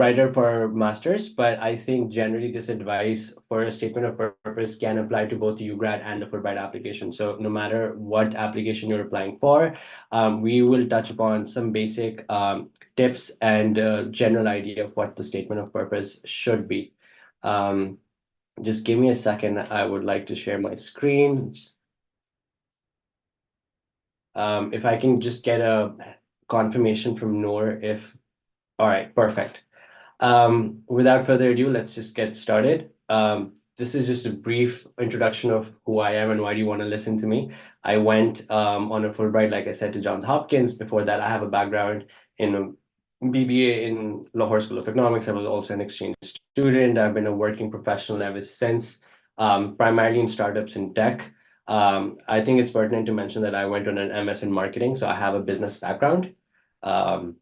writer for masters, but I think generally this advice for a statement of purpose can apply to both the Ugrad and the Fulbright application. So no matter what application you're applying for, we will touch upon some basic tips and general idea of what the statement of purpose should be. Um, just give me a second. I would like to share my screen. If I can just get a confirmation from Noor if, all right, perfect. Without further ado, let's just get started. This is just a brief introduction of who I am and why do you want to listen to me. I went on a Fulbright, like I said, to Johns Hopkins. Before that, I have a background in a BBA in Lahore School of Economics. I was also an exchange student. I've been a working professional ever since, primarily in startups and tech. I think it's pertinent to mention that I went on an MS in marketing, so I have a business background. Um,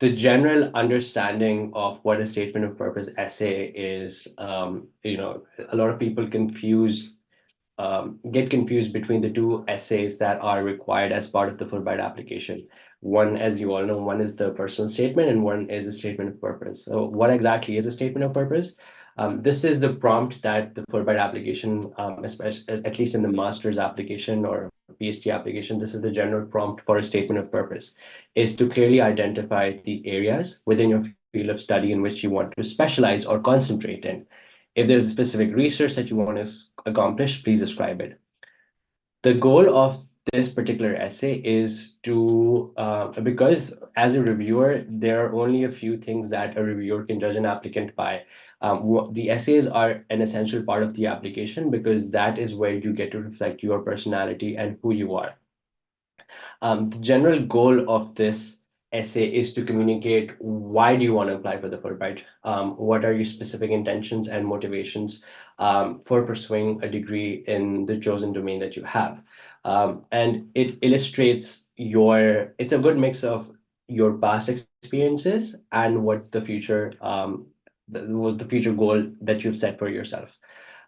the general understanding of what a statement of purpose essay is, a lot of people get confused between the two essays that are required as part of the Fulbright application. One, as you all know, one is the personal statement and one is a statement of purpose. So what exactly is a statement of purpose? This is the prompt that the Fulbright application, especially at least in the master's application or PhD application, this is the general prompt for a statement of purpose, is to clearly identify the areas within your field of study in which you want to specialize or concentrate in. If there's a specific research that you want to accomplish, please describe it. The goal of this particular essay is to, because as a reviewer, there are only a few things that a reviewer can judge an applicant by. The essays are an essential part of the application because that is where you get to reflect your personality and who you are. The general goal of this essay is to communicate why do you want to apply for the Fulbright? What are your specific intentions and motivations for pursuing a degree in the chosen domain that you have? And it illustrates it's a good mix of your past experiences and what the future goal that you've set for yourself.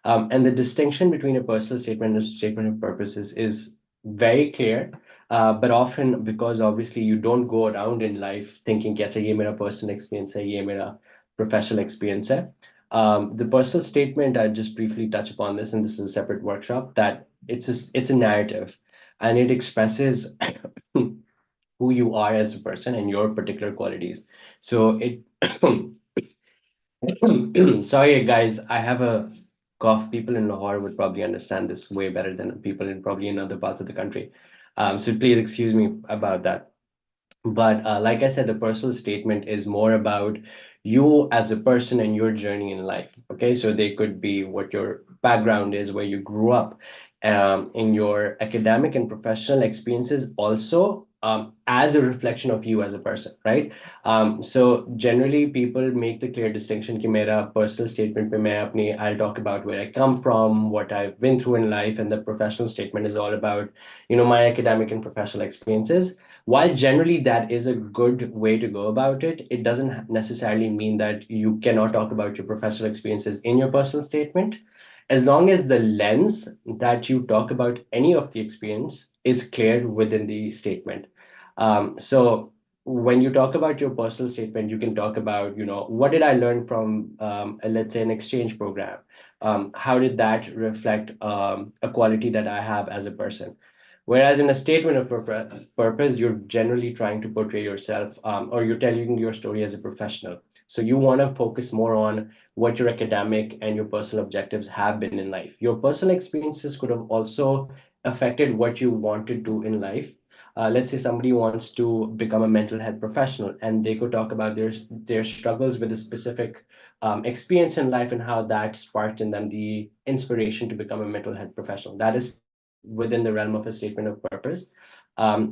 And the distinction between a personal statement and a statement of purposes is very clear, but often because obviously you don't go around in life thinking, "Yes, ये मेरा personal experience है, ये मेरा professional experience है." The personal statement, I just briefly touch upon this, and this is a separate workshop, that it's a narrative, and it expresses who you are as a person and your particular qualities. So it Sorry, guys, I have a cough. People in Lahore would probably understand this way better than people in probably in other parts of the country. So please excuse me about that. But like I said, the personal statement is more about you as a person and your journey in life. Okay, so they could be what your background is, where you grew up, in your academic and professional experiences, also as a reflection of you as a person, right? So generally, people make the clear distinction कि मेरा personal statement पे मैं अपनी I'll talk about where I come from, what I've been through in life, and the professional statement is all about, my academic and professional experiences. While generally that is a good way to go about it, it doesn't necessarily mean that you cannot talk about your professional experiences in your personal statement, as long as the lens that you talk about any of the experience is clear within the statement. So when you talk about your personal statement, you can talk about, what did I learn from, let's say, an exchange program? How did that reflect a quality that I have as a person? Whereas in a statement of purpose, you're generally trying to portray yourself, or you're telling your story as a professional. So you want to focus more on what your academic and your personal objectives have been in life. Your personal experiences could have also affected what you want to do in life. Let's say somebody wants to become a mental health professional, and they could talk about their struggles with a specific experience in life and how that sparked in them the inspiration to become a mental health professional. That is within the realm of a statement of purpose.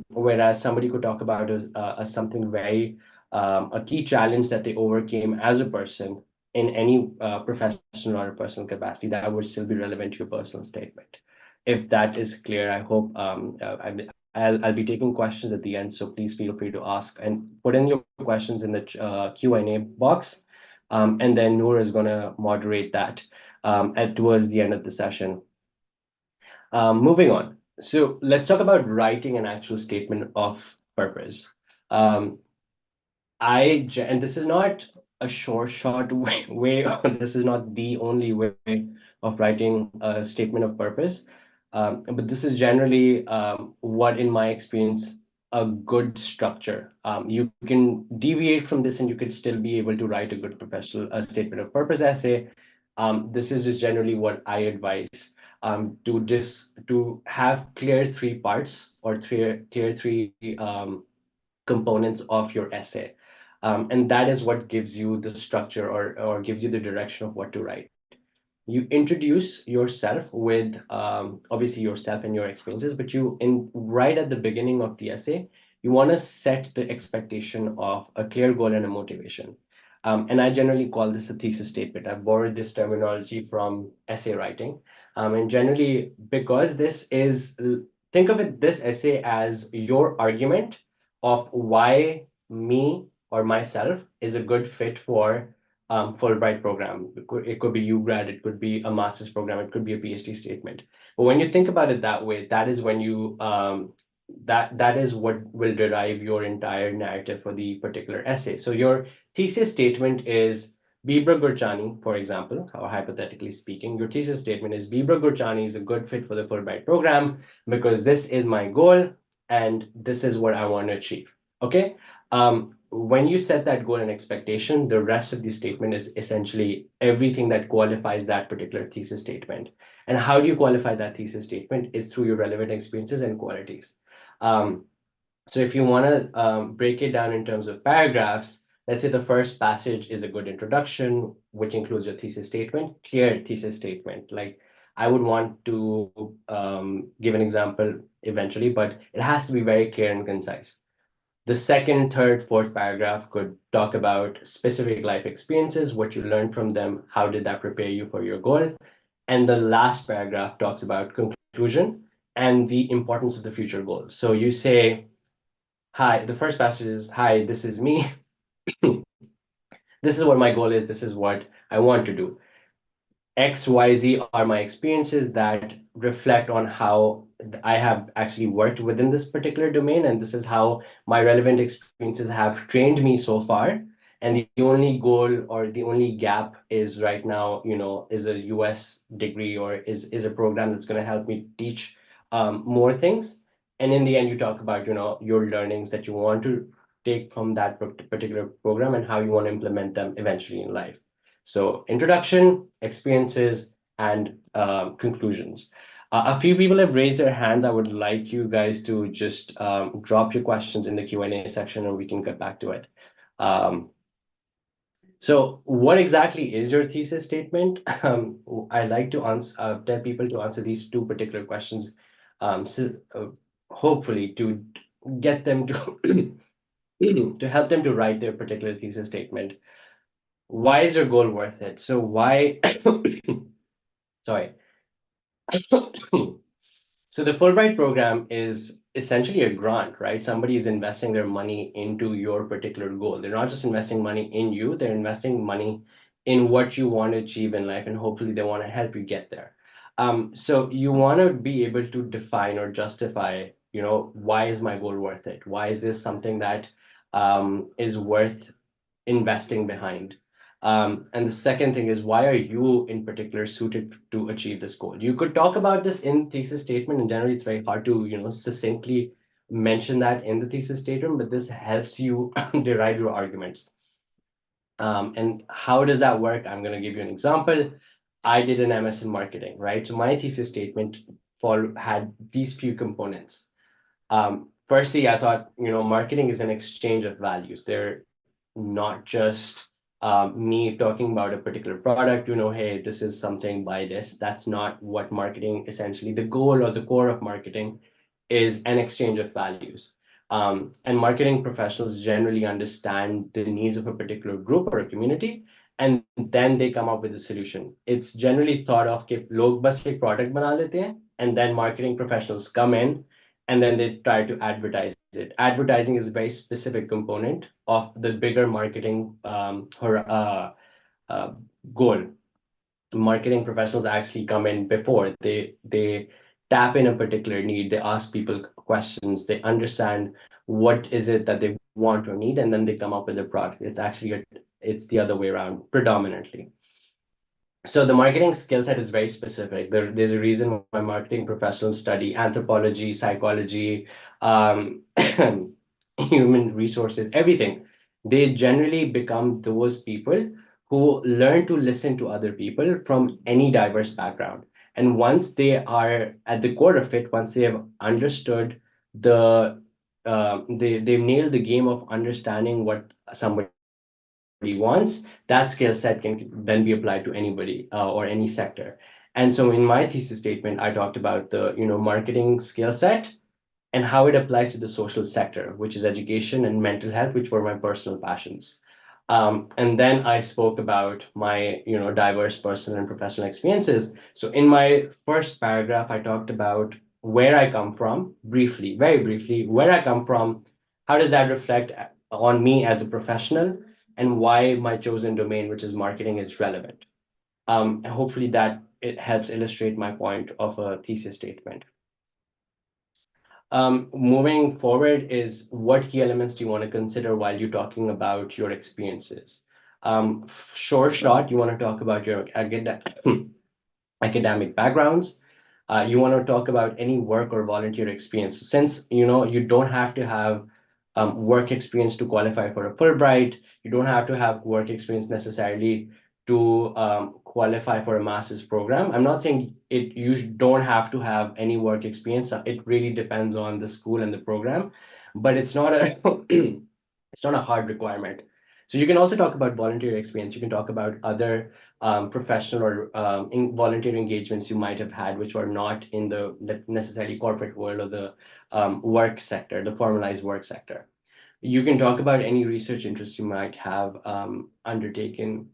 Whereas somebody could talk about as something very a key challenge that they overcame as a person in any professional or personal capacity that would still be relevant to your personal statement. If that is clear, I hope I'll be taking questions at the end, so please feel free to ask and put in your questions in the Q&A box, and then Noor is going to moderate that towards the end of the session. Moving on. So let's talk about writing an actual statement of purpose. Um, and this is not a short way, or this is not the only way of writing a statement of purpose. But this is generally what, in my experience, a good structure. You can deviate from this and you could still be able to write a good professional statement of purpose essay. This is just generally what I advise, to have clear three parts, or clear three components of your essay. And that is what gives you the structure, or gives you the direction of what to write. You introduce yourself with, obviously, yourself and your experiences, but right at the beginning of the essay, you want to set the expectation of a clear goal and a motivation. And I generally call this a thesis statement. I've borrowed this terminology from essay writing. And generally, because think of this essay as your argument of why me or myself is a good fit for Fulbright program. It could be Ugrad, it could be a master's program, it could be a PhD statement. But when you think about it that way, that is when that is what will derive your entire narrative for the particular essay. So your thesis statement is Bibra Gurchani, for example, or hypothetically speaking, your thesis statement is Bibra Gurchani is a good fit for the Fulbright program because this is my goal and this is what I want to achieve. Okay. When you set that goal and expectation, the rest of the statement is essentially everything that qualifies that particular thesis statement. And how do you qualify that thesis statement is through your relevant experiences and qualities. Um, so if you want to break it down in terms of paragraphs, let's say the first passage is a good introduction, which includes your thesis statement, clear thesis statement. Like I would want to give an example eventually, but it has to be very clear and concise. The second, third, fourth paragraph could talk about specific life experiences, what you learned from them, how did that prepare you for your goal. And the last paragraph talks about conclusion and the importance of the future goals. So you say, hi, the first passage is, hi, this is me. This is what my goal is. This is what I want to do. XYZ are my experiences that reflect on how I have actually worked within this particular domain, and this is how my relevant experiences have trained me so far. And the only goal or the only gap is right now, is a US degree, or is a program that's going to help me teach more things. And in the end, you talk about, your learnings that you want to take from that particular program and how you want to implement them eventually in life. So introduction, experiences, and conclusions. A few people have raised their hands. I would like you guys to just drop your questions in the Q&A section and we can get back to it. So what exactly is your thesis statement? I like to tell people to answer these two particular questions, hopefully to get them to to help them to write their particular thesis statement. Why is your goal worth it? So why, sorry. So the Fulbright program is essentially a grant, right? Somebody is investing their money into your particular goal. They're not just investing money in you, they're investing money in what you want to achieve in life, and hopefully they want to help you get there. So you want to be able to define or justify, why is my goal worth it? Why is this something that is worth investing behind? And the second thing is, why are you in particular suited to achieve this goal? You could talk about this in thesis statement, and generally it's very hard to, succinctly mention that in the thesis statement, but this helps you derive your arguments. And how does that work? I'm going to give you an example. I did an MS in marketing, right? So my thesis statement had these few components. Firstly, I thought, marketing is an exchange of values. They're not just me talking about a particular product, hey, this is something, buy this. That's not what marketing, essentially, the goal or the core of marketing is an exchange of values. And marketing professionals generally understand the needs of a particular group or a community, and then they come up with a solution. It's generally thought of कि लोग बस एक product बना लेते हैं, and then marketing professionals come in and then they try to advertise it. Advertising is a very specific component of the bigger marketing uh, goal. Marketing professionals actually come in before they tap in a particular need. They ask people questions. They understand what is it that they want or need, and then they come up with a product. It's the other way around predominantly. So the marketing skill set is very specific. There's a reason why marketing professionals study anthropology, psychology, human resources, everything. They generally become those people who learn to listen to other people from any diverse background. And once they are at the core of it, once they have understood they've nailed the game of understanding what somebody wants, that skill set can then be applied to anybody or any sector. And so in my thesis statement, I talked about the marketing skill set and how it applies to the social sector, which is education and mental health, which were my personal passions. And then I spoke about my, diverse personal and professional experiences. So in my first paragraph, I talked about where I come from, briefly, very briefly, where I come from, how does that reflect on me as a professional, and why my chosen domain, which is marketing, is relevant. And hopefully that it helps illustrate my point of a thesis statement. Moving forward is what key elements do you want to consider while you're talking about your experiences? Short, you want to talk about your academic backgrounds. You want to talk about any work or volunteer experience. Since you don't have to have work experience to qualify for a Fulbright, you don't have to have work experience necessarily to qualify for a master's program. I'm not saying you don't have to have any work experience. It really depends on the school and the program, but it's not a it's not a hard requirement. So you can also talk about volunteer experience. You can talk about other professional or volunteer engagements you might have had, which are not in the necessarily corporate world or the work sector, the formalized work sector. You can talk about any research interests you might have undertaken.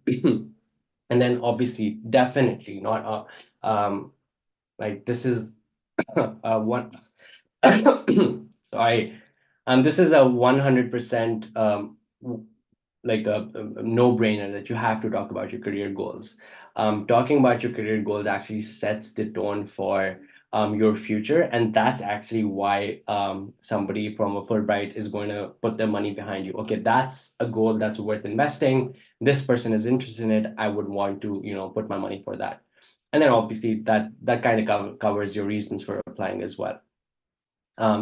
And then obviously, definitely not like this is one. Sorry, this is a 100% like a no-brainer that you have to talk about your career goals. Talking about your career goals actually sets the tone for your future, and that's actually why somebody from a Fulbright is going to put their money behind you. Okay, that's a goal that's worth investing. This person is interested in it. I would want to, put my money for that. And then obviously that kind of covers your reasons for applying as well.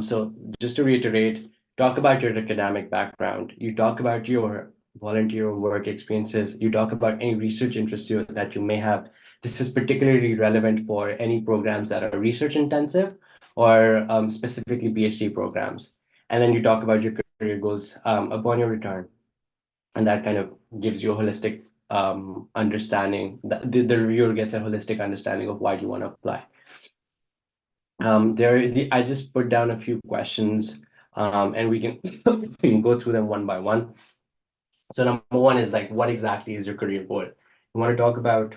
So just to reiterate, talk about your academic background. You talk about your volunteer work experiences. You talk about any research interests that you may have. This is particularly relevant for any programs that are research intensive or specifically PhD programs. And then you talk about your career goals upon your return. And that kind of gives you a holistic understanding. The reviewer gets a holistic understanding of why you want to apply. I just put down a few questions, and we can we can go through them one by one. So number one is like, what exactly is your career goal? You want to talk about,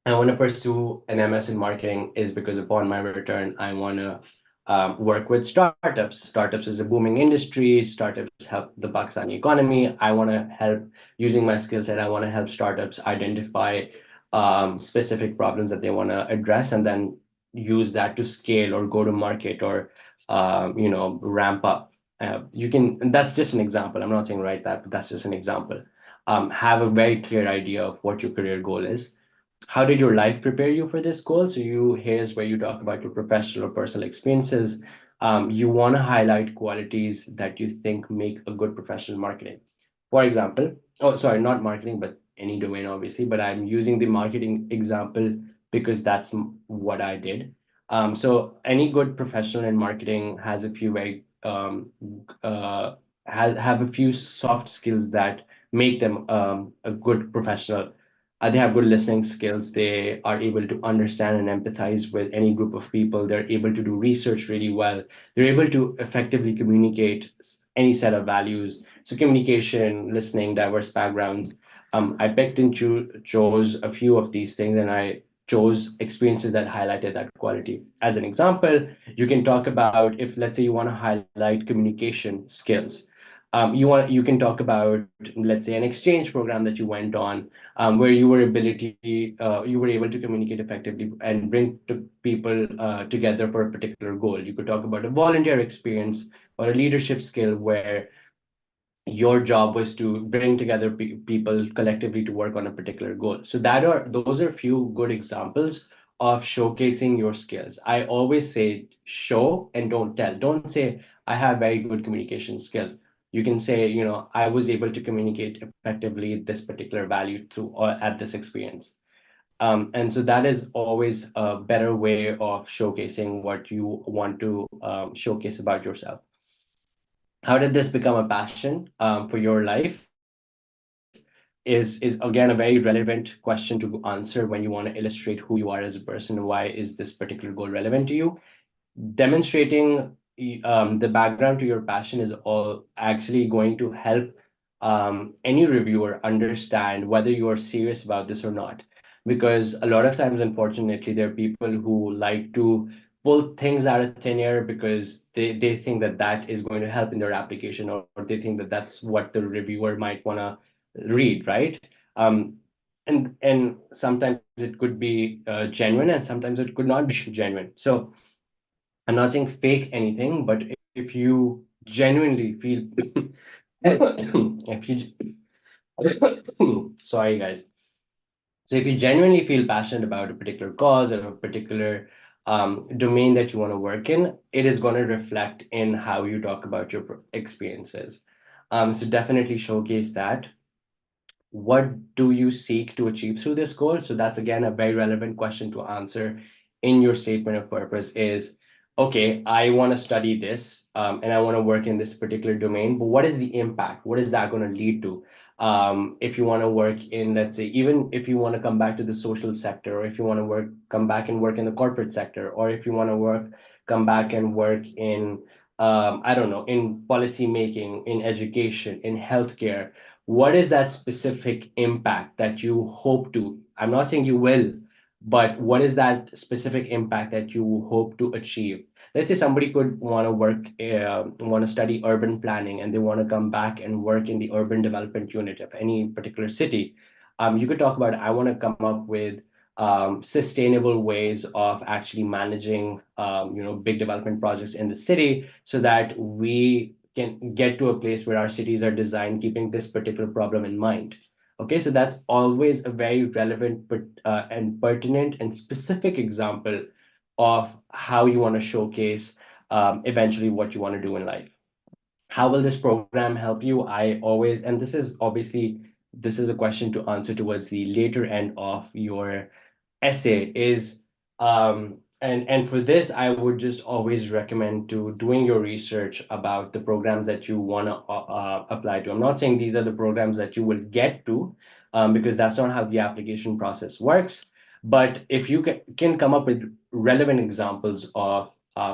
I want to pursue an MS in marketing is because upon my return, I want to work with startups. Startups is a booming industry. Startups help the Pakistani economy. I want to help using my skill set. I want to help startups identify specific problems that they want to address, and then use that to scale or go to market or ramp up. You can, and that's just an example. I'm not saying write that, but that's just an example. Have a very clear idea of what your career goal is. How did your life prepare you for this goal? So here's where you talk about your professional or personal experiences. You want to highlight qualities that you think make a good professional marketing. For example, oh, sorry, not marketing, but any domain, obviously, but I'm using the marketing example because that's what I did. So any good professional in marketing has a few very have a few soft skills that make them a good professional. They have good listening skills. They are able to understand and empathize with any group of people. They're able to do research really well. They're able to effectively communicate any set of values. So communication, listening, diverse backgrounds. I picked and chose a few of these things, and I chose experiences that highlighted that quality. As an example, you can talk about if, let's say, you want to highlight communication skills. You can talk about, let's say, an exchange program that you went on, where you were able to communicate effectively and bring people together for a particular goal. You could talk about a volunteer experience or a leadership skill where your job was to bring together people collectively to work on a particular goal. So those are few good examples of showcasing your skills. I always say show and don't tell. Don't say I have very good communication skills. You can say, I was able to communicate effectively this particular value through or at this experience. And so that is always a better way of showcasing what you want to showcase about yourself. How did this become a passion for your life is again a very relevant question to answer when you want to illustrate who you are as a person and why is this particular goal relevant to you. Demonstrating the background to your passion is all actually going to help any reviewer understand whether you are serious about this or not. Because a lot of times, unfortunately, there are people who like to pull things out of thin air because they think that that is going to help in their application, or they think that that's what the reviewer might want to read, right? Um, and sometimes it could be genuine, and sometimes it could not be genuine. So I'm not saying fake anything, but if you genuinely feel, if you, sorry guys. So if you genuinely feel passionate about a particular cause or a particular domain that you want to work in, it is going to reflect in how you talk about your experiences. So definitely showcase that. What do you seek to achieve through this goal? So that's again a very relevant question to answer in your statement of purpose is, okay, I want to study this and I want to work in this particular domain, but what is the impact? What is that going to lead to? If you want to work in, let's say, even if you want to come back to the social sector, or if you want to come back and work in the corporate sector, or if you want to come back and work in, I don't know, in policy making, in education, in healthcare, what is that specific impact that you hope to? I'm not saying you will, but what is that specific impact that you hope to achieve? Let's say somebody could want to want to study urban planning, and they want to come back and work in the urban development unit of any particular city. You could talk about, I want to come up with sustainable ways of actually managing, big development projects in the city so that we can get to a place where our cities are designed keeping this particular problem in mind. Okay, so that's always a very relevant and pertinent and specific example of how you want to showcase eventually what you want to do in life. How will this program help you? I always, and this is obviously, this is a question to answer towards the later end of your essay is and for this I would just always recommend to doing your research about the programs that you want to apply to. I'm not saying these are the programs that you will get to because that's not how the application process works, but if you can come up with relevant examples of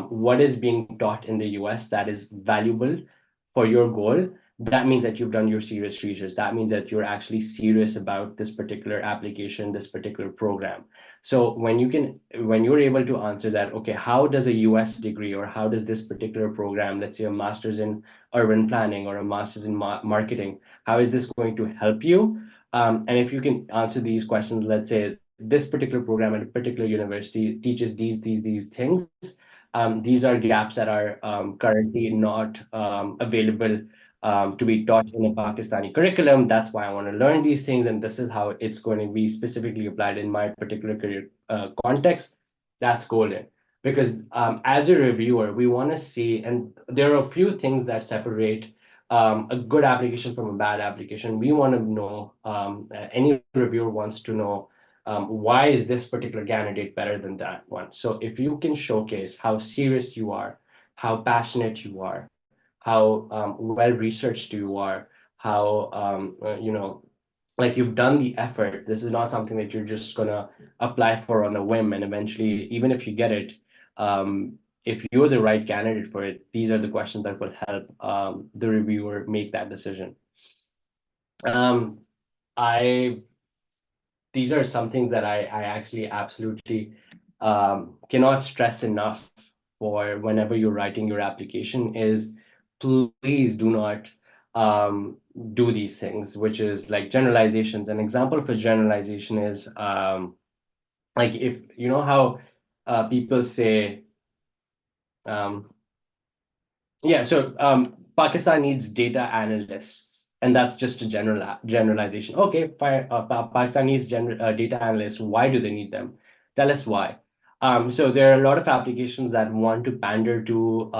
what is being taught in the US that is valuable for your goal, that means that you've done your serious research. That means that you're actually serious about this particular application, this particular program. So when you're able to answer that, okay, how does a US degree or how does this particular program, let's say a master's in urban planning or a master's in marketing, how is this going to help you? And if you can answer these questions, let's say this particular program at a particular university teaches these things. These are gaps that are currently not available to be taught in a Pakistani curriculum. That's why I want to learn these things, and this is how it's going to be specifically applied in my particular career context. That's golden. Because as a reviewer, we want to see, and there are a few things that separate a good application from a bad application. We want to know, any reviewer wants to know why is this particular candidate better than that one. So if you can showcase how serious you are, how passionate you are, how well researched you are, how like you've done the effort. This is not something that you're just gonna apply for on a whim, and eventually, even if you get it, if you're the right candidate for it, these are the questions that will help the reviewer make that decision. Um, I These are some things that I actually absolutely cannot stress enough for whenever you're writing your application is please do not um, do these things, which is like generalizations. An example of a generalization is like if you know how people say, um, yeah, so Pakistan needs data analysts, and that's just a generalization. Okay, fine. Pakistan needs data analysts. Why do they need them? Tell us why. So there are a lot of applications that want to pander to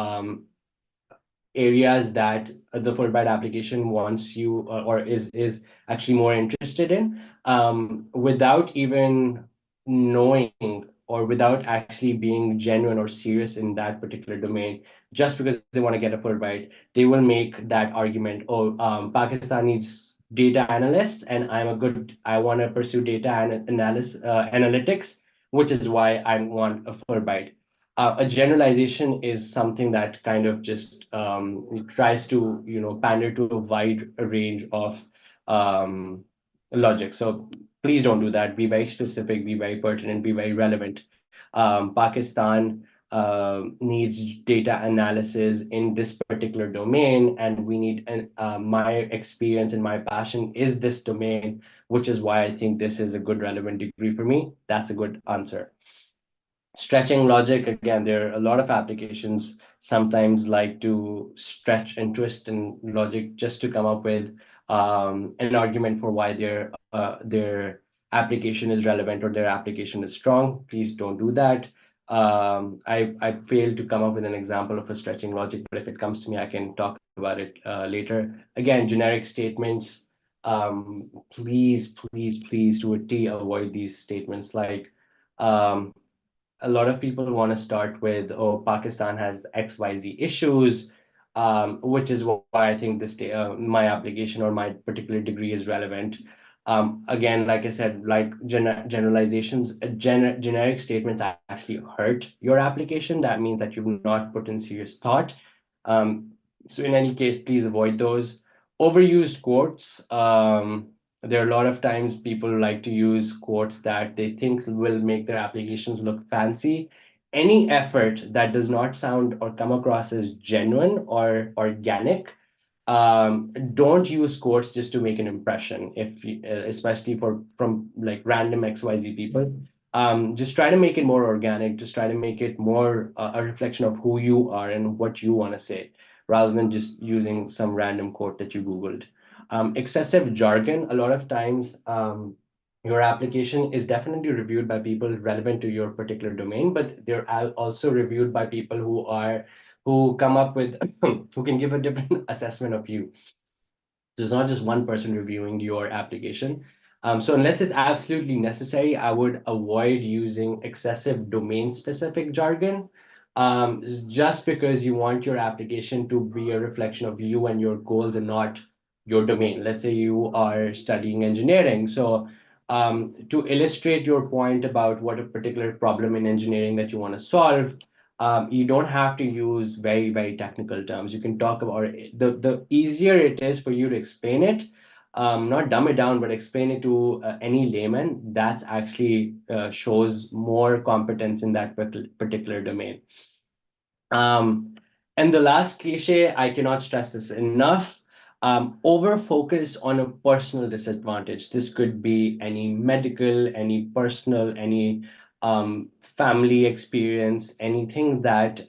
areas that the Fulbright application wants you or is actually more interested in, without even knowing or without actually being genuine or serious in that particular domain. Just because they want to get a Fulbright, they will make that argument. Oh, Pakistan needs data analysts, and I want to pursue data analytics, which is why I want a Fulbright. A generalization is something that kind of just tries to pander to a wide range of um, logic. So please don't do that. Be very specific, be very pertinent, be very relevant. Pakistan needs data analysis in this particular domain, and we need my experience and my passion is this domain, which is why I think this is a good relevant degree for me. That's a good answer. Stretching logic, again, there are a lot of applications sometimes like to stretch and twist in logic just to come up with an argument for why their application is relevant or their application is strong. Please don't do that. I failed to come up with an example of a stretching logic, but if it comes to me, I can talk about it later. Again, generic statements. Please, to a T, avoid these statements like um, a lot of people want to start with, oh, Pakistan has XYZ issues, which is why I think my application or my particular degree is relevant. Again, like I said, like generalizations, generic statements actually hurt your application. That means that you've not put in serious thought. Um, so in any case, please avoid those. Overused quotes. There are a lot of times people like to use quotes that they think will make their applications look fancy. Any effort that does not sound or come across as genuine or organic, don't use quotes just to make an impression. Especially from like random XYZ people, just try to make it more organic. Just try to make it more a reflection of who you are and what you want to say, rather than just using some random quote that you Googled. Excessive jargon, a lot of times, your application is definitely reviewed by people relevant to your particular domain, but they're also reviewed by people who come up with who can give a different assessment of you. So it's not just one person reviewing your application. So unless it's absolutely necessary, I would avoid using excessive domain-specific jargon, just because you want your application to be a reflection of you and your goals and not your domain. Let's say you are studying engineering. So to illustrate your point about what a particular problem in engineering that you want to solve, you don't have to use very technical terms. You can talk about it. The easier it is for you to explain it, not dumb it down, but explain it to any layman. That's actually shows more competence in that particular domain. Um, and the last cliche, I cannot stress this enough. Over focus on a personal disadvantage. This could be any medical, any personal, any family experience, anything that,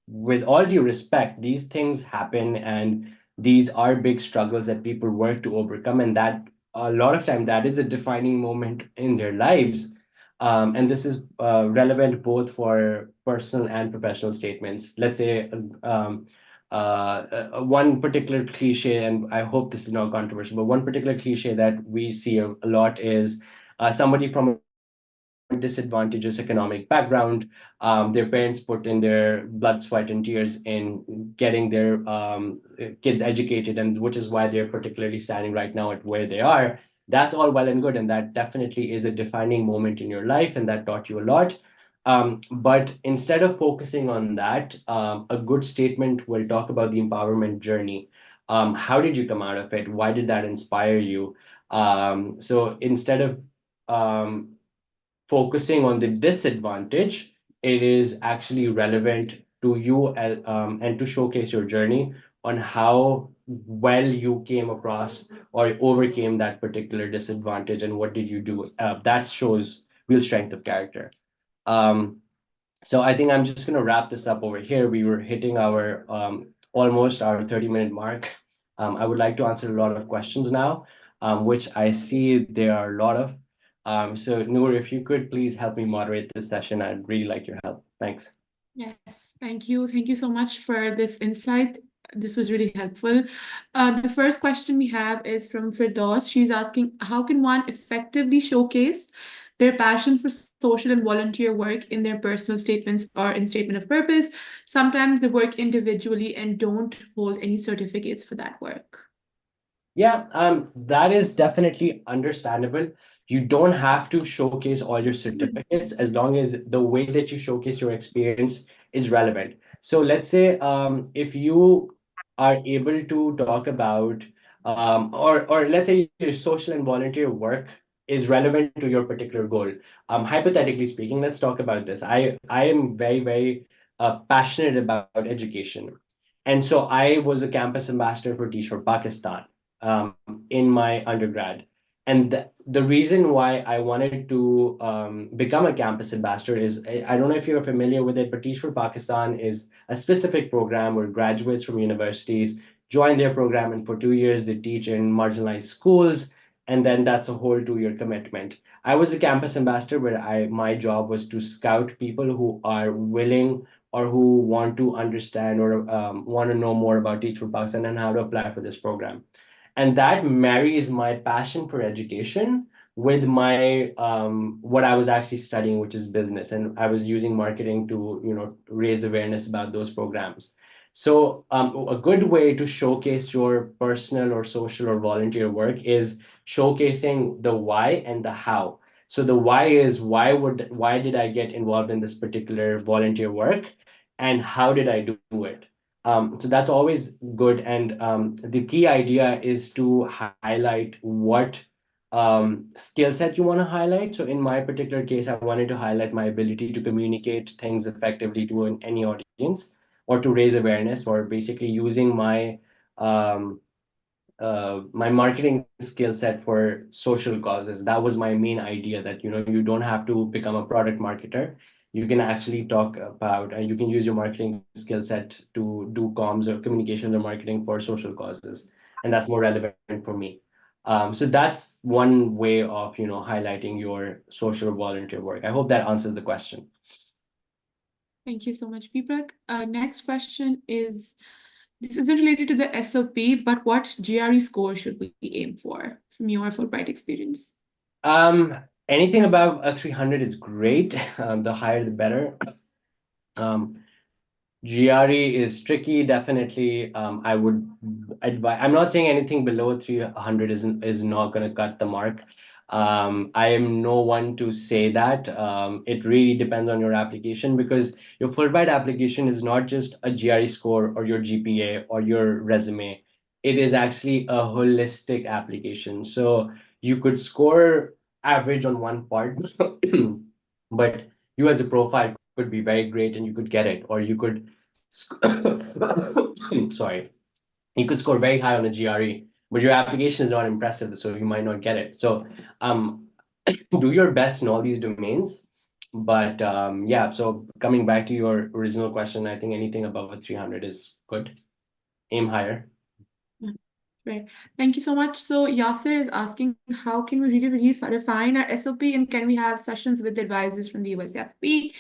with all due respect, these things happen and these are big struggles that people work to overcome. And that a lot of time that is a defining moment in their lives, and this is relevant both for personal and professional statements. Let's say one particular cliche, and I hope this is not controversial, but one particular cliche that we see a lot is somebody from a disadvantageous economic background. Their parents put in their blood, sweat, and tears in getting their kids educated, and which is why they're particularly standing right now at where they are. That's all well and good, and that definitely is a defining moment in your life, and that taught you a lot. But instead of focusing on that, a good statement will talk about the empowerment journey. How did you come out of it? Why did that inspire you? So instead of um, focusing on the disadvantage, it is actually relevant to you and to showcase your journey on how well you came across or overcame that particular disadvantage, and what did you do? That shows real strength of character. Um, so I think I'm just gonna wrap this up over here. We were hitting our almost our 30-minute mark. I would like to answer a lot of questions now, which I see there are a lot of. So Noor, if you could please help me moderate this session, I'd really like your help. Thanks. Yes, thank you. Thank you so much for this insight. This was really helpful. The first question we have is from Firdaus. She's asking, how can one effectively showcase their passion for social and volunteer work in their personal statements or in statement of purpose? Sometimes they work individually and don't hold any certificates for that work. Yeah, that is definitely understandable. You don't have to showcase all your certificates as long as the way that you showcase your experience is relevant. So let's say if you are able to talk about or let's say your social and volunteer work is relevant to your particular goal. Hypothetically speaking, let's talk about this. I am very passionate about education. And so I was a campus ambassador for Teach for Pakistan in my undergrad. And the reason why I wanted to become a campus ambassador is I don't know if you're familiar with it, but Teach for Pakistan is a specific program where graduates from universities join their program, and for 2 years they teach in marginalized schools, and then that's a whole 2 year commitment. I was a campus ambassador where my job was to scout people who are willing or who want to understand or want to know more about Teach for Pakistan and how to apply for this program, and that marries my passion for education with my what I was actually studying, which is business, and I was using marketing to raise awareness about those programs. So a good way to showcase your personal or social or volunteer work is showcasing the why and the how. So the why is why did I get involved in this particular volunteer work, and how did I do it? So that's always good. And the key idea is to highlight what skill set you want to highlight. So in my particular case, I wanted to highlight my ability to communicate things effectively to any audience or to raise awareness, or basically using um, my marketing skill set for social causes. That was my main idea, that you don't have to become a product marketer. You can actually talk about and you can use your marketing skill set to do comms or communications or marketing for social causes, and that's more relevant for me. So that's one way of highlighting your social volunteer work. I hope that answers the question. Thank you so much, Deepak. Next question is, this isn't related to the SOP, but what GRE score should we aim for from your Fulbright experience? um Anything above a 300 is great. The higher the better. um GRE is tricky, definitely. I would advise. I'm not saying anything below 300 is not going to cut the mark. I am no one to say that. It really depends on your application, because your Fulbright application is not just a GRE score or your GPA or your resume. It is actually a holistic application. So you could score average on one part, but you as a profile could be very great and you could get it, or you could sorry, you could score very high on a GRE, but your application is not impressive, so you might not get it. So um, do your best in all these domains. But yeah, so coming back to your original question, I think anything above a 300 is good. Aim higher. Yeah, right. Thank you so much. So Yasser is asking, how can we really refine our SOP, and can we have sessions with advisors from the USFP?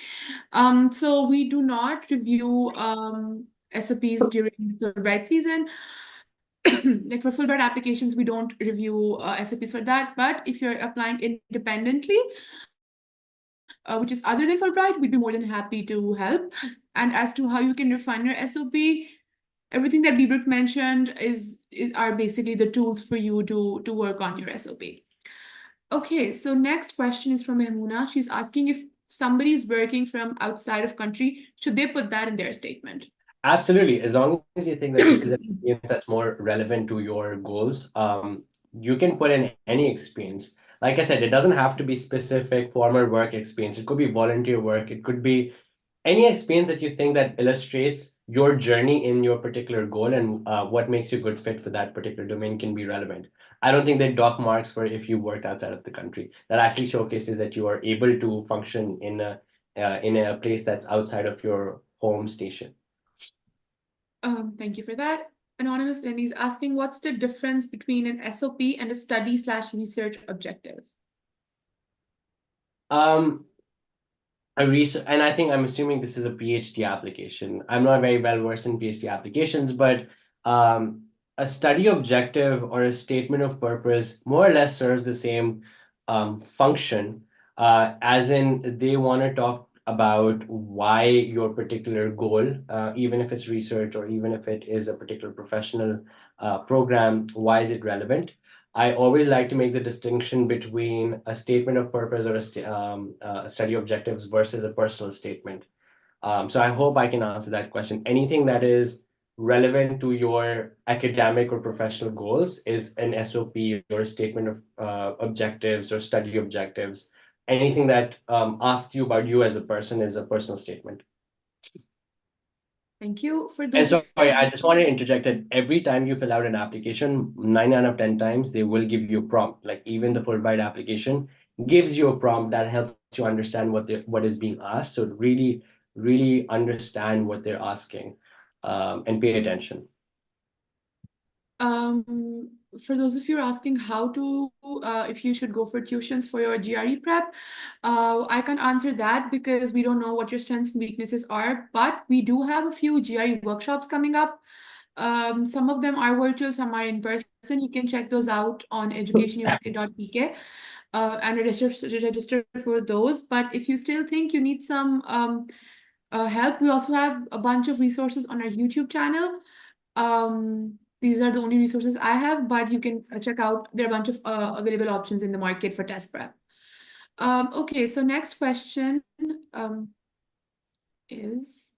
So we do not review SOPs during the Fulbright season. Like for Fulbright applications, we don't review SOPs for that. But if you're applying independently, which is other than Fulbright, we'd be more than happy to help. And as to how you can refine your SOP, everything that Bibrik mentioned are basically the tools for you to work on your SOP. Okay, so next question is from Mehmuna. She's asking, if somebody is working from outside of country, should they put that in their statement? Absolutely. As long as you think that this is an experience that's more relevant to your goals, you can put in any experience. Like I said, it doesn't have to be specific former work experience. It could be volunteer work. It could be any experience that you think that illustrates your journey in your particular goal and what makes you a good fit for that particular domain can be relevant. I don't think they dock marks for if you worked outside of the country. That actually showcases that you are able to function in a place that's outside of your home station. Thank you for that. Anonymous Lenny is asking, what's the difference between an SOP and a study/research objective? Um, a research, and I think I'm assuming this is a PhD application. I'm not very well versed in PhD applications, but um, a study objective or a statement of purpose more or less serves the same function, as in they want to talk about why your particular goal, even if it's research or even if it is a particular professional program, why is it relevant? I always like to make the distinction between a statement of purpose or a study objectives versus a personal statement. So I hope I can answer that question. Anything that is relevant to your academic or professional goals is an SOP or a statement of objectives or study objectives. Anything that asks you about you as a person is a personal statement. Thank you. For And those of sorry, I just want to interject that every time you fill out an application, 9 out of 10 times, they will give you a prompt. Like even the Fulbright application gives you a prompt that helps you understand what is being asked. So really, really understand what they're asking, and pay attention. Um, for those of you asking how to, if you should go for tuitions for your GRE prep, I can't answer that because we don't know what your strengths and weaknesses are. But we do have a few GRE workshops coming up. Some of them are virtual, some are in person. You can check those out on educationusa.pk and register for those. But if you still think you need some help, we also have a bunch of resources on our YouTube channel. These are the only resources I have, but you can check out. There are a bunch of available options in the market for test prep. Okay, so next question um, is,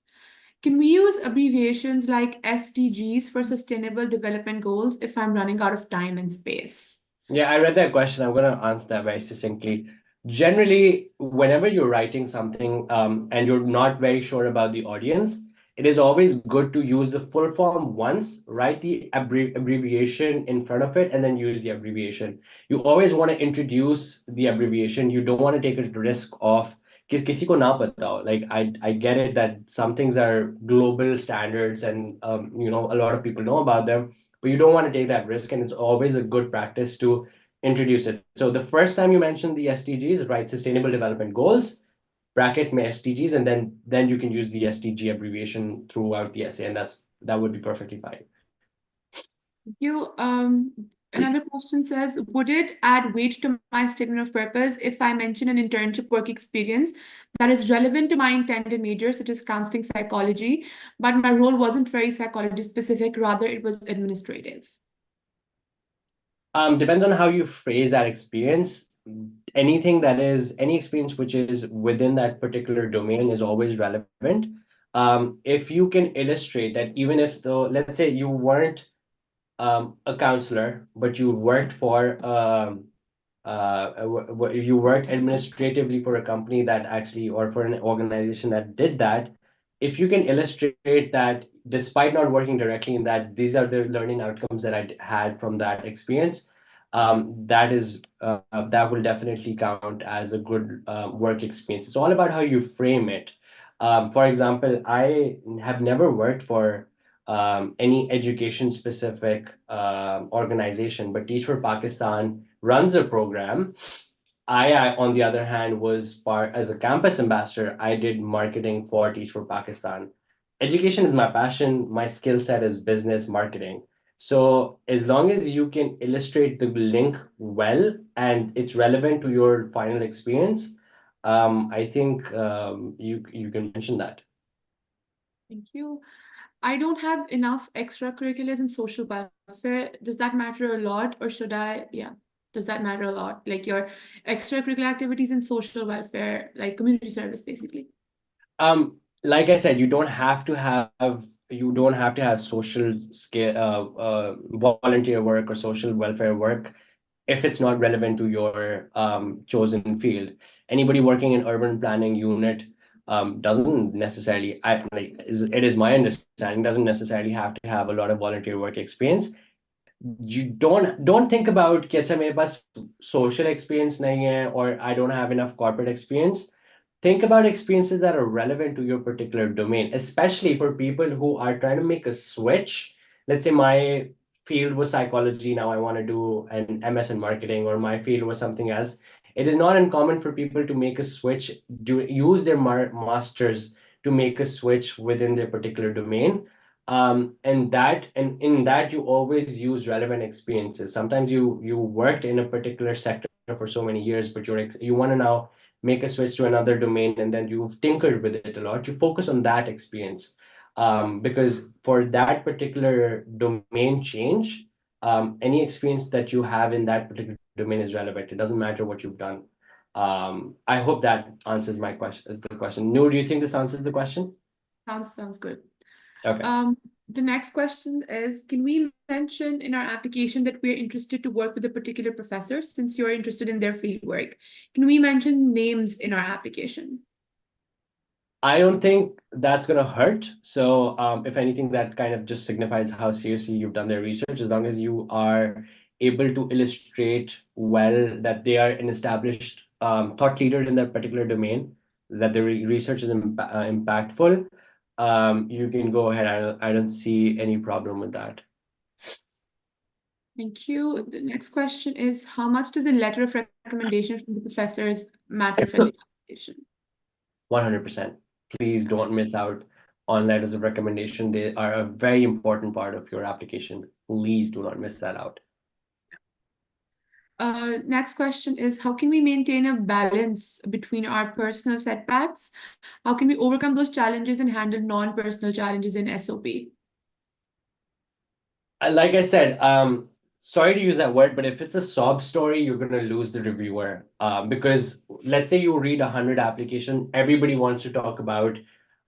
can we use abbreviations like SDGs for sustainable development goals if I'm running out of time and space? Yeah, I read that question. I'm going to answer that very succinctly. Generally, whenever you're writing something and you're not very sure about the audience, it is always good to use the full form once, write the abbreviation in front of it, and then use the abbreviation. You always want to introduce the abbreviation. You don't want to take a risk of किसी को ना पता हो. Like I get it that some things are global standards and a lot of people know about them, but you don't want to take that risk, and it's always a good practice to introduce it. So the first time you mention the SDGs, write Sustainable Development Goals, bracket may SDGs, and then you can use the SDG abbreviation throughout the essay, and that would be perfectly fine. Thank you. Another question says, would it add weight to my statement of purpose if I mention an internship work experience that is relevant to my intended major, such as counseling psychology, but my role wasn't very psychology specific, rather it was administrative? Depends on how you phrase that experience. Anything that is any experience which is within that particular domain is always relevant. If you can illustrate that, even if let's say you weren't a counselor, but you worked for you worked administratively for a company that actually, or for an organization that did that, if you can illustrate that despite not working directly in that, these are the learning outcomes that I had from that experience, that will definitely count as a good work experience. It's all about how you frame it. For example, I have never worked for any education specific organization, but Teach for Pakistan runs a program. On the other hand, was part as a campus ambassador. I did marketing for Teach for Pakistan. Education is my passion. My skill set is business marketing. So as long as you can illustrate the link well and it's relevant to your final experience, I think you can mention that. Thank you. I don't have enough extracurriculars in social welfare. Does that matter a lot, or should I? Yeah. Does that matter a lot? Like your extracurricular activities in social welfare, like community service, basically. Like I said, you don't have to have social scale volunteer work or social welfare work if it's not relevant to your chosen field. Anybody working in urban planning unit doesn't necessarily, it is my understanding, doesn't necessarily have to have a lot of volunteer work experience. You don't think about कि अच्छा मेरे पास social experience नहीं है or I don't have enough corporate experience. Think about experiences that are relevant to your particular domain, especially for people who are trying to make a switch. Let's say my field was psychology, now I want to do an MS in marketing, or my field was something else. It is not uncommon for people to make a switch, use their masters to make a switch within their particular domain. And in that you always use relevant experiences. Sometimes you worked in a particular sector for so many years, but you want to now make a switch to another domain, and then you've tinkered with it a lot. You focus on that experience, because for that particular domain change, any experience that you have in that particular domain is relevant. It doesn't matter what you've done. I hope that answers my question. The question. Noor, do you think this answers the question? Sounds good. Okay. The next question is, can we mention in our application that we're interested to work with a particular professor since you're interested in their fieldwork? Can we mention names in our application? I don't think that's going to hurt. So, if anything, that kind of just signifies how seriously you've done their research. As long as you are able to illustrate well that they are an established thought leader in that particular domain, that the research is impactful, you can go ahead. I don't see any problem with that. Thank you. The next question is, how much does a letter of recommendation from the professors matter for the application? 100%. Please don't miss out on letters of recommendation. They are a very important part of your application. Please do not miss that out. Next question is, how can we maintain a balance between our personal setbacks? How can we overcome those challenges and handle non-personal challenges in SOP? Like I said, sorry to use that word, but if it's a sob story, you're gonna lose the reviewer. Because let's say you read 100 application, everybody wants to talk about,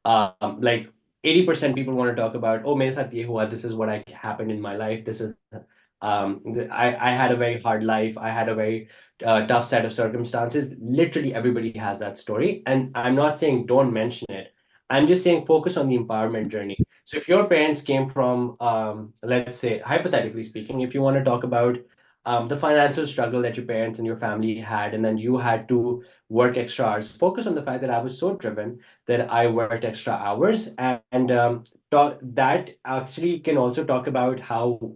like 80% people want to talk about, oh, मेरे साथ ये हुआ, this is what I happened in my life. This is, I had a very hard life. I had a very tough set of circumstances. Literally everybody has that story, and I'm not saying don't mention it. I'm just saying focus on the empowerment journey. So if your parents came from, let's say, hypothetically speaking, if you want to talk about the financial struggle that your parents and your family had, and then you had to work extra hours, focus on the fact that I was so driven that I worked extra hours, and that actually can also talk about how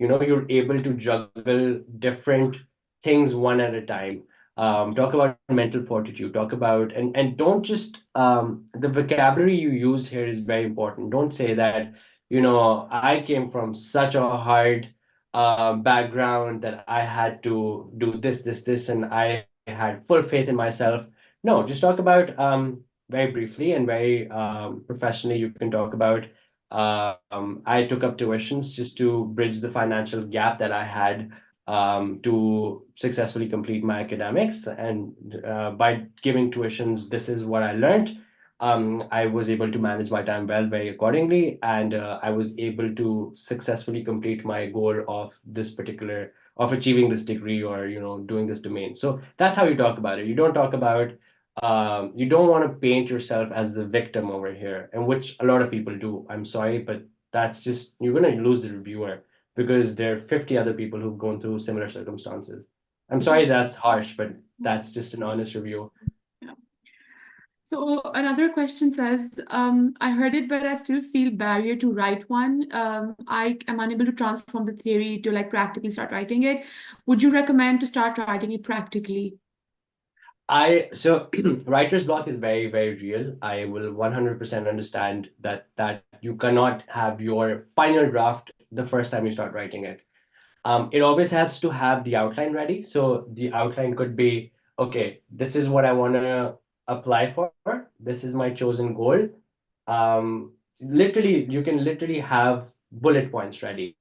you're able to juggle different things one at a time. Talk about mental fortitude, talk about, and don't just, the vocabulary you use here is very important. Don't say that, I came from such a hard background that I had to do this, and I had full faith in myself. No, just talk about, very briefly and very professionally. You can talk about, I took up tuitions just to bridge the financial gap that I had, to successfully complete my academics. And by giving tuitions, this is what I learned. I was able to manage my time well, very accordingly, and I was able to successfully complete my goal of of achieving this degree, or doing this domain. So that's how you talk about it. You don't talk about, you don't want to paint yourself as the victim over here, and which a lot of people do. I'm sorry, but that's just, you're going to lose the reviewer because there are 50 other people who've gone through similar circumstances. I'm sorry that's harsh, but that's just an honest review. Yeah. So another question says, I heard it, but I still feel barrier to write one. I am unable to transform the theory to like practically start writing it. Would you recommend to start writing it practically? So writer's block is very, very real. I will 100% understand that you cannot have your final draft the first time you start writing it. It always helps to have the outline ready. So the outline could be, okay, this is what I want to apply for. This is my chosen goal. Literally, you can literally have bullet points ready.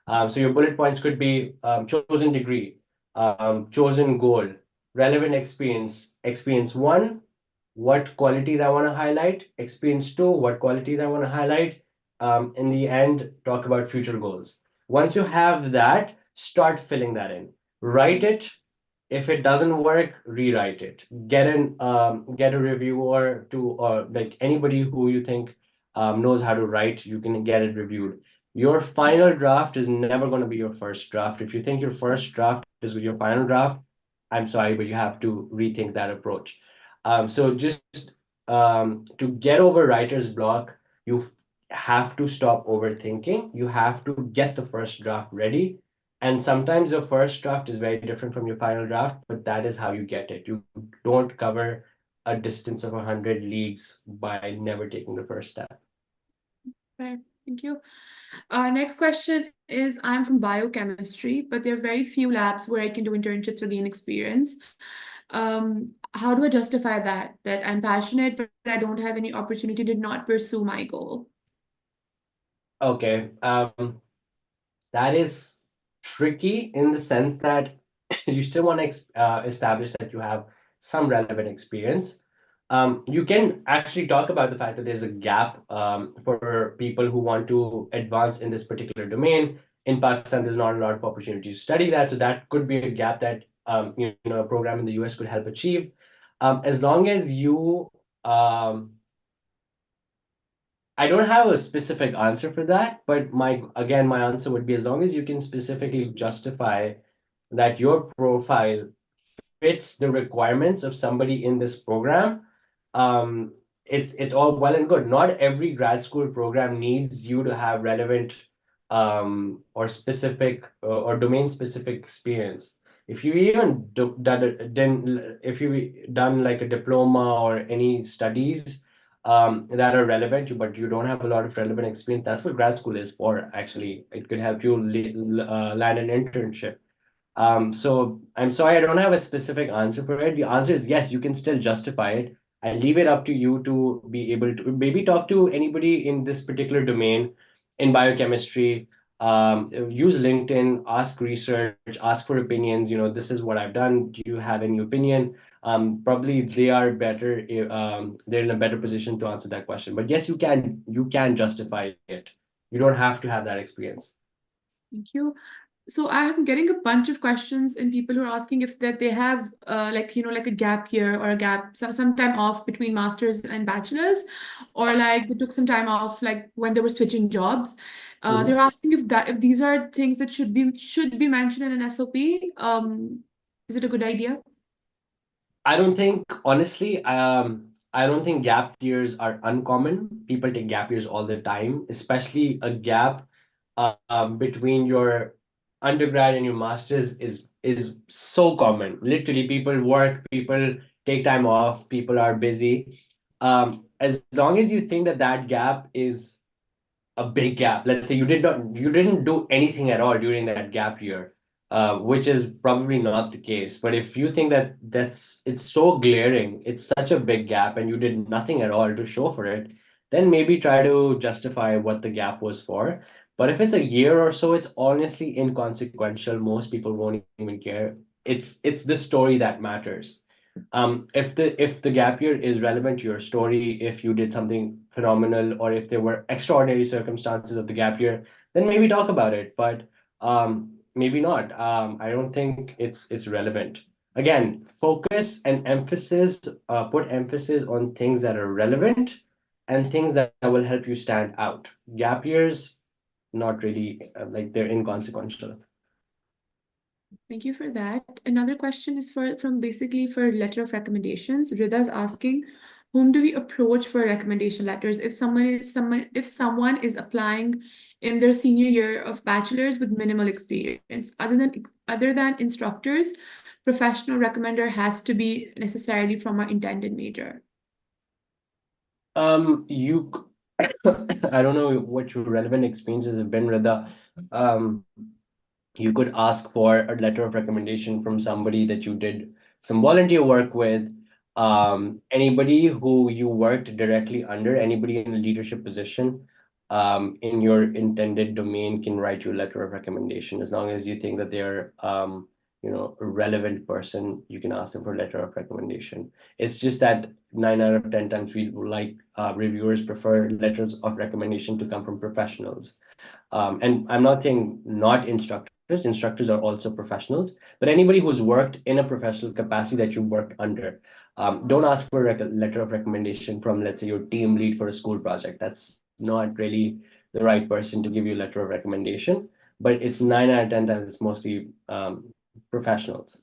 So your bullet points could be, chosen degree, chosen goal, relevant experience, experience one, what qualities I want to highlight, experience two, what qualities I want to highlight. In the end, talk about future goals. Once you have that, start filling that in. Write it. If it doesn't work, rewrite it. Get a reviewer to, or like anybody who you think knows how to write, you can get it reviewed. Your final draft is never going to be your first draft. If you think your first draft is your final draft, I'm sorry, but you have to rethink that approach. So just to get over writer's block, you have to stop overthinking. You have to get the first draft ready, and sometimes your first draft is very different from your final draft, but that is how you get it. You don't cover a distance of 100 leagues by never taking the first step. Right. Thank you. Next question is, I'm from biochemistry, but there are very few labs where I can do internships or gain experience. How do I justify that I'm passionate, but I don't have any opportunity, did not pursue my goal? Okay, that is tricky in the sense that you still want to establish that you have some relevant experience. You can actually talk about the fact that there's a gap for people who want to advance in this particular domain. In Pakistan, there's not a lot of opportunity to study that, so that could be a gap that a program in the US could help achieve. As long as you I don't have a specific answer for that, but my answer would be as long as you can specifically justify that your profile fits the requirements of somebody in this program, um, it's all well and good. Not every grad school program needs you to have relevant or specific or domain specific experience. If you even if you done like a diploma or any studies that are relevant, but you don't have a lot of relevant experience, that's what grad school is for, actually. It could help you land an internship. So I'm sorry, I don't have a specific answer for it. The answer is yes, you can still justify it. I leave it up to you to be able to maybe talk to anybody in this particular domain in biochemistry. Use LinkedIn, ask research, ask for opinions. This is what I've done. Do you have any opinion? Probably they are better. They're in a better position to answer that question. But yes, you can justify it. You don't have to have that experience. Thank you. So I am getting a bunch of questions and people who are asking if that they have like a gap year or a gap some time off between masters and bachelors, or like they took some time off like when they were switching jobs. They're asking if these are things that should be mentioned in an SOP. Is it a good idea? I don't think, honestly, I don't think gap years are uncommon. People take gap years all the time, especially a gap between your undergrad and your master's is so common. Literally, people work, people take time off, people are busy. As long as you think that that gap is a big gap. Let's say you didn't do anything at all during that gap year, which is probably not the case. But if you think that it's so glaring, it's such a big gap, and you did nothing at all to show for it, then maybe try to justify what the gap was for. But if it's a year or so, it's honestly inconsequential. Most people won't even care. It's the story that matters. If the gap year is relevant to your story, if you did something phenomenal, or if there were extraordinary circumstances of the gap year, then maybe talk about it. But maybe not. I don't think it's relevant. Again, focus and emphasis, put emphasis on things that are relevant and things that will help you stand out. Gap years, not really, like they're inconsequential. Thank you for that. Another question is from basically for letter of recommendations. Rida's asking, whom do we approach for recommendation letters if someone is applying in their senior year of bachelor's with minimal experience? Other than instructors, professional recommender has to be necessarily from our intended major. You, I don't know what your relevant experiences have been, Rida. Um, you could ask for a letter of recommendation from somebody that you did some volunteer work with, anybody who you worked directly under, anybody in a leadership position, in your intended domain can write you a letter of recommendation. As long as you think that they're, a relevant person, you can ask them for a letter of recommendation. It's just that 9 out of 10 times we like reviewers prefer letters of recommendation to come from professionals. And I'm not saying not instructors, Instructors are also professionals, but anybody who's worked in a professional capacity that you worked under, don't ask for a letter of recommendation from, let's say, your team lead for a school project. That's not really the right person to give you a letter of recommendation, but it's 9 out of 10 times it's mostly professionals.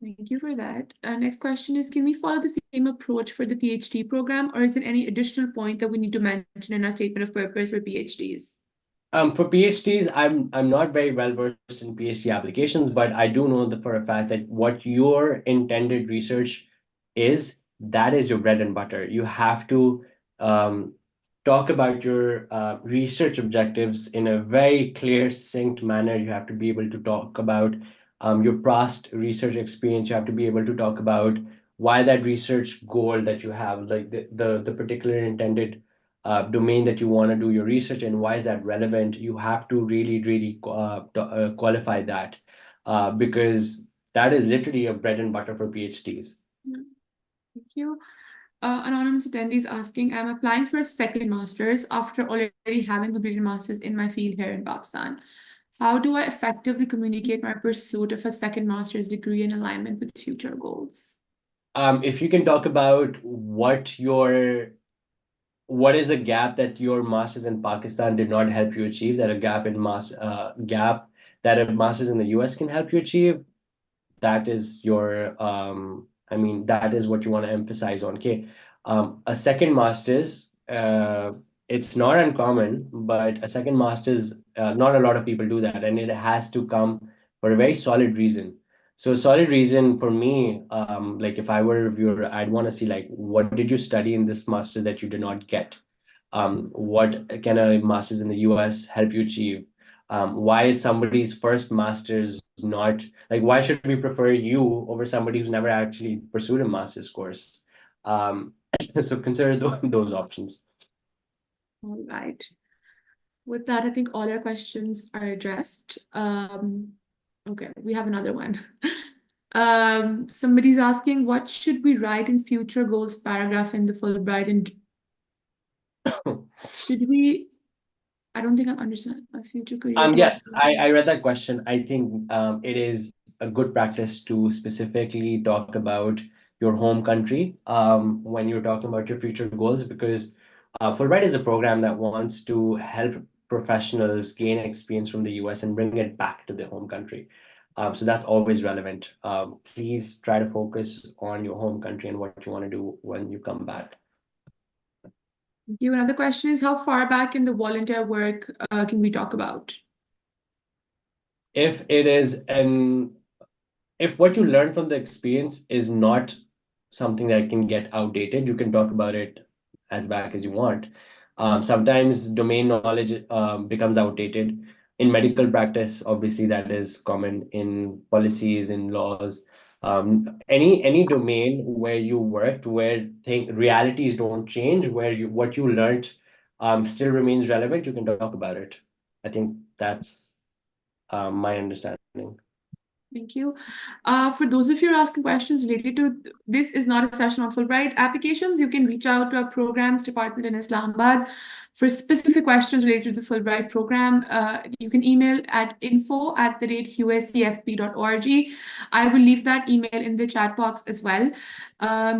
Thank you for that. Next question is, can we follow the same approach for the PhD program, or is there any additional point that we need to mention in our statement of purpose for PhDs? For PhDs, I'm not very well versed in PhD applications, but I do know that for a fact that what your intended research is, that is your bread and butter. You have to um, talk about your research objectives in a very clear, succinct manner. You have to be able to talk about your past research experience. You have to be able to talk about why that research goal that you have, like the particular intended domain that you want to do your research in, why is that relevant? You have to really qualify that because that is literally a bread and butter for PhDs. Yeah, thank you. Anonymous attendees asking, I'm applying for a second master's after already having completed master's in my field here in Pakistan. How do I effectively communicate my pursuit of a second master's degree in alignment with future goals? If you can talk about what is a gap that your masters in Pakistan did not help you achieve, that a gap that a masters in the US can help you achieve, that is your I mean that is what you want to emphasize on. Okay. A second master's, it's not uncommon, but a second master's, not a lot of people do that, and it has to come for a very solid reason. So solid reason for me, like if I were a reviewer, I'd want to see like what did you study in this master that you did not get? What can a master's in the US help you achieve? Why is somebody's first master's not like, why should we prefer you over somebody who's never actually pursued a master's course? Um, so consider those options. All right. With that, I think all our questions are addressed. Okay, we have another one. Somebody's asking, what should we write in future goals paragraph in the Fulbright, and should we? I don't think I understand a future career Yes, towards. I read that question. I think it is a good practice to specifically talk about your home country when you're talking about your future goals, because Fulbright is a program that wants to help professionals gain experience from the US and bring it back to their home country. So that's always relevant. Please try to focus on your home country and what you want to do when you come back. Thank you. Another question is, how far back in the volunteer work can we talk about? If it is an if what you learn from the experience is not something that can get outdated, you can talk about it as back as you want. Sometimes domain knowledge becomes outdated. In medical practice, obviously, that is common in policies, in laws. Any domain where you worked, where realities don't change, where what you learned still remains relevant, you can talk about it. I think that's my understanding. Thank you. For those of you who are asking questions related to this, is not a session on Fulbright applications. You can reach out to our programs department in Islamabad for specific questions related to the Fulbright program. You can email at info@uscfp.org. I will leave that email in the chat box as well.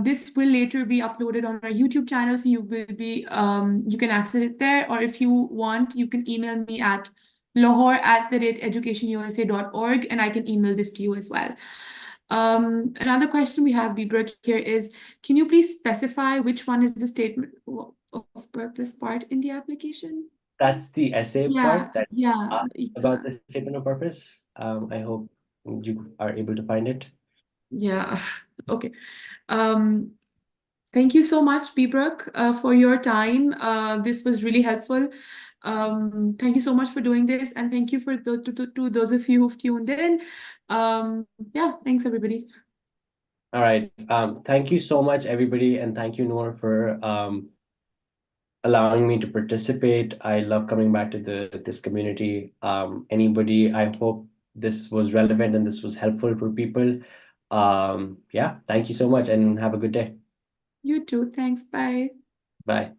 This will later be uploaded on our YouTube channel, so you can access it there. Or if you want, you can email me at lahore@educationusa.org, and I can email this to you as well. Another question we have, Bibrak, here is, can you please specify which one is the statement of purpose part in the application? That's the essay Yeah, part that yeah, asks about yeah, the statement of purpose. I hope you are able to find it. yeah. Okay. Um, Thank you so much, Bibrak, for your time. This was really helpful. Thank you so much for doing this, and thank you to those of you who've tuned in. Yeah, thanks everybody. All right. Thank you so much, everybody, and thank you, Noor, for allowing me to participate. I love coming back to this community. Anybody, I hope this was relevant and this was helpful for people. Yeah, thank you so much and have a good day. You too. Thanks. Bye. Bye.